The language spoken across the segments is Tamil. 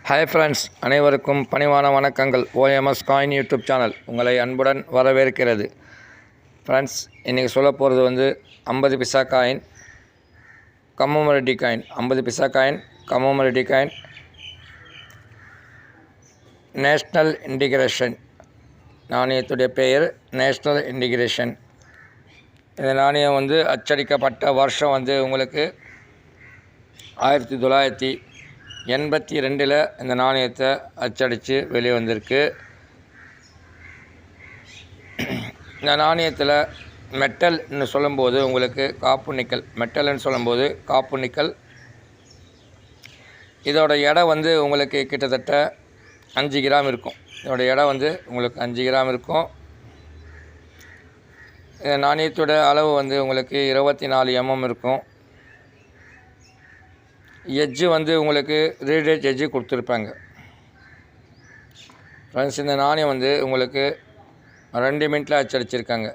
ஹாய் ஃப்ரெண்ட்ஸ், அனைவருக்கும் பணிவான வணக்கங்கள். ஓஎம்எஸ் காயின் யூடியூப் சேனல் உங்களை அன்புடன் வரவேற்கிறது. ஃப்ரெண்ட்ஸ், இன்றைக்கி சொல்ல போகிறது 50 paisa coin, commemorative coin. 50 paisa coin, commemorative coin, national integration நாணயத்துடைய பெயர் நேஷ்னல் இன்டிகிரேஷன். இந்த நாணயம் அச்சடிக்கப்பட்ட வருஷம் உங்களுக்கு 1982 இந்த நாணயத்தை அச்சடித்து வெளியே வந்திருக்கு. இந்த நாணயத்தில் மெட்டல்னு சொல்லும்போது உங்களுக்கு காப்பு நிக்கல், மெட்டல்னு சொல்லும்போது காப்பு நிக்கல். இதோட எடை உங்களுக்கு கிட்டத்தட்ட 5 கிராம் இருக்கும். இதோட எடை உங்களுக்கு 5 கிராம் இருக்கும். இந்த நாணயத்தோட அளவு உங்களுக்கு 24 mm இருக்கும். எட்ஜு உங்களுக்கு ரீடேஜ் எட்ஜு கொடுத்துருப்பாங்க. ஃப்ரெண்ட்ஸ், இந்த நாணயம் உங்களுக்கு 2 மினிட்டில் அச்சடிச்சிருக்காங்க.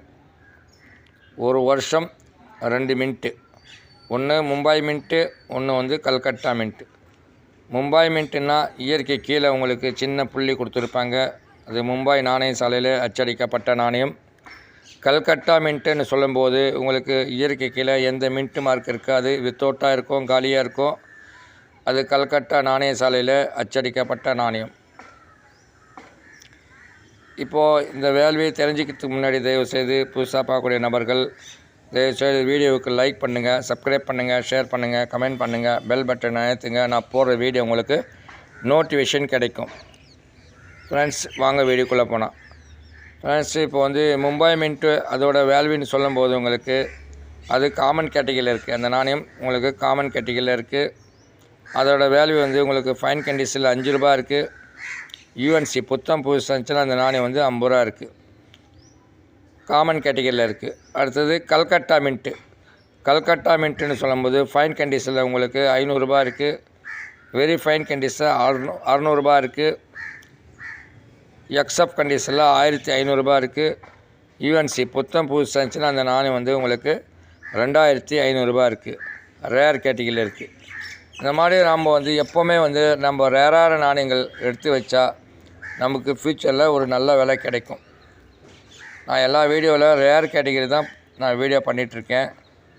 ஒரு வருஷம் 2 மினிட்டு. ஒன்று மும்பாய் மின்ட்டு, ஒன்று கல்கட்டா மின்ட்டு. மும்பாய் மின்ட்டுன்னா இயற்கை கீழே உங்களுக்கு சின்ன புள்ளி கொடுத்துருப்பாங்க. அது மும்பாய் நாணய சாலையில் அச்சடிக்கப்பட்ட நாணயம். கல்கட்டா மின்ட்டுன்னு சொல்லும்போது உங்களுக்கு இயற்கை கீழே எந்த மின்ட்டு மார்க் இருக்காது, வித்தவுட்டாக இருக்கும், காலியாக இருக்கும். அது கல்கட்டா நாணய சாலையில் அச்சடிக்கப்பட்ட நாணயம். இப்போது இந்த வேல்யூவை தெரிஞ்சுக்கிறதுக்கு முன்னாடி தயவுசெய்து புதுசாக பார்க்கக்கூடிய நபர்கள் தயவுசெய்து வீடியோவுக்கு லைக் பண்ணுங்கள், சப்ஸ்கிரைப் பண்ணுங்கள், ஷேர் பண்ணுங்கள், கமெண்ட் பண்ணுங்கள், பெல் பட்டன் அழுத்துங்க. நான் போடுற வீடியோ உங்களுக்கு நோட்டிஃபிகேஷன் கிடைக்கும். ஃப்ரெண்ட்ஸ், வாங்க வீடியோக்குள்ளே போனால். ஃப்ரெண்ட்ஸ், இப்போ மும்பாய் மின்ட்டு அதோட வேல்யூன்னு சொல்லும்போது உங்களுக்கு அது காமன் கேட்டகரியில் இருக்குது. அந்த நாணயம் உங்களுக்கு காமன் கேட்டகரியில் இருக்குது. அதோட வேல்யூ உங்களுக்கு ஃபைன் கண்டிஷனில் 5 ரூபா இருக்குது. யூஎன்சி புத்தம் புதுசு இருந்துச்சுன்னா அந்த நாணயம் 50 ரூபா இருக்குது. காமன் கேட்டகரியில் இருக்குது. அடுத்தது கல்கட்டா மின்ட்டு. கல்கட்டா மின்ட்டுன்னு சொல்லும்போது ஃபைன் கண்டிஷனில் உங்களுக்கு 500 ரூபா இருக்குது. வெரி ஃபைன் கண்டிஷனில் 600 ரூபா இருக்குது. எக்ஸப் கண்டிஷனில் 1500 ரூபா இருக்குது. யூஎன்சி புத்தம் புதுசு இருந்துச்சுன்னா அந்த நாணயம் உங்களுக்கு 2500 ரூபா இருக்குது. ரேர் கேட்டகரியில் இருக்குது. இந்த மாதிரி நாம் எப்போவுமே நம்ம ரேரான நாணயங்கள் எடுத்து வச்சா நமக்கு ஃப்யூச்சரில் ஒரு நல்ல விலை கிடைக்கும். நான் எல்லா வீடியோவில் ரேர் கேட்டகரி தான் நான் வீடியோ பண்ணிகிட்ருக்கேன்.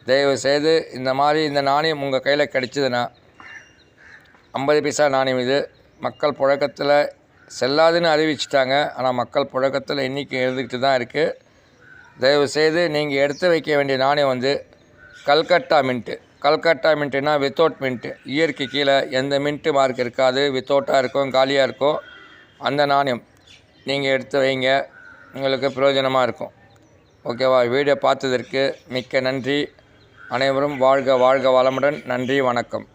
தயவுசெய்து இந்த நாணயம் உங்கள் கையில் கிடைச்சிதுன்னா 50 பைசா நாணயம் இது மக்கள் புழக்கத்தில் செல்லாதுன்னு அறிவிச்சிட்டாங்க. ஆனால் மக்கள் புழக்கத்தில் இன்றைக்கி இருந்துக்கிட்டு தான் இருக்குது. தயவுசெய்து நீங்கள் எடுத்து வைக்க வேண்டிய நாணயம் கல்கட்டா மின்ட்டு. கல்கட்டா மின்ட்டுனா வித்தவுட் மின்ட்டு. இயற்கை கீழே எந்த மின்ட்டு மார்க் இருக்காது, வித்தவுட்டாக இருக்கும், காலியாக இருக்கும். அந்த நாணயம் நீங்கள் எடுத்து வைங்க, உங்களுக்கு பிரயோஜனமாக இருக்கும். ஓகேவா? வீடியோ பார்த்ததற்கு மிக்க நன்றி. அனைவரும் வாழ்க வாழ்க வளமுடன். நன்றி, வணக்கம்.